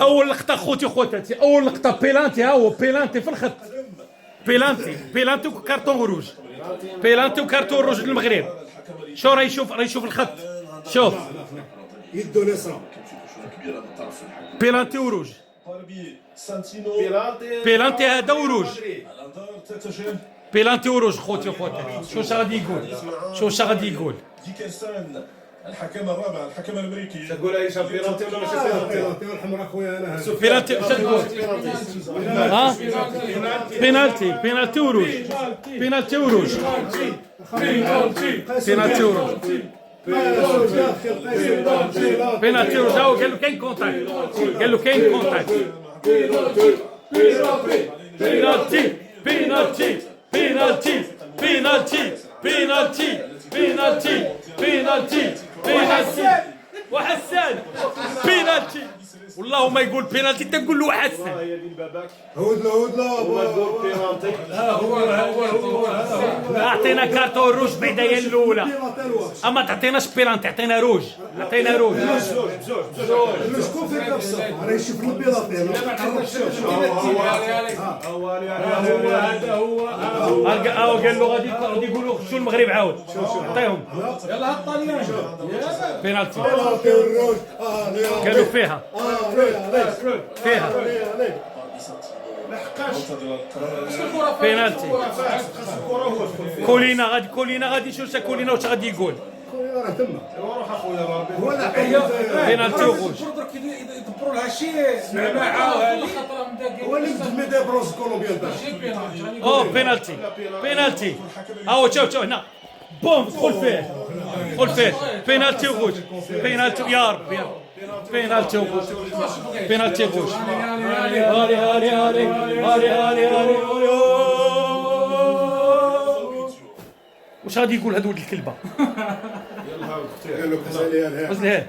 اول لقطه خوتي خواتاتي، اول لقطه بيلانتي، ها هو بيلانتي في الخط، بيلانتي وكارتون روج، بيلانتي وكارتون روج للمغرب. شو راه يشوف الخط، شوف يدو اليسرى بيلانتي وروج، بيلانتي هذا وروج، بيلانتي وروج خوتي وخواتاتي. شو غادي يقول الحكم الرابع الحكم الامريكي. تقول ايش بيرالتي ولا ماشي بيرالتي؟ الحمراء خويا انا بيلانتي واش تقول؟ ها بينالتي وروج، بينالتي وروج، بينالتي وروج، بينالتي وروج. هاو قال له كاين كونتاكت، قال له كاين كونتاكت. بينالتي بينالتي بينالتي بينالتي بينالتي بينالتي بينالتي بينالتي وحسان بينالتي. والله ما يقول بينالتي تقول له حسن. هود لا هو اعطينا كارتون روج بعدا هي الاولى، اما تعطيناش بيلانتي، عطينا روج، عطينا روج. شكون في الكبسه راه يشوف البيلاطي هو قال له غادي يقولوا شو المغرب عاود عطيهم يلا الطليان بينالتي. والروج قالوا فيها بينالتي. كولينا غادي شو كولينا واش غادي يقول؟ راه تما روح اخويا بينالتي وغوج. يدبروا لها شي سماعه هو اللي مدمي دي بروز كولومبيان اوه بينالتي هاو شوف هنا بوم دخل فيه بينالتي وغوج، بينالتي يا ربي بينالتي وغوج، بينالتي وغوج. هالي واش غادي يقول هاد ولد الكلبه؟ غزلها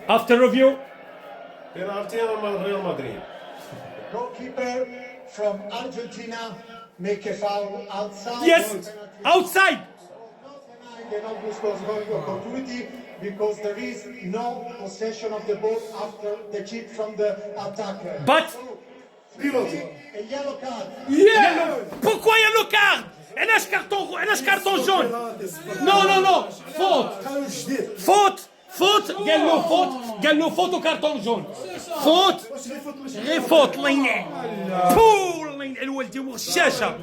افتر ريفيو. بينالتي ريال مدريد. Goalkeeper from Argentina make a foul outside. Yes, outside. An obvious opportunity because there is no possession of the ball after the chip from the attacker. But A yellow card. pourquoi yellow card? علاش كارطون جون؟ نو فوت قال له فوت وكارطون جون. فوت غير فوت الله ينعم الله ينعم الوالدين. وغشاشه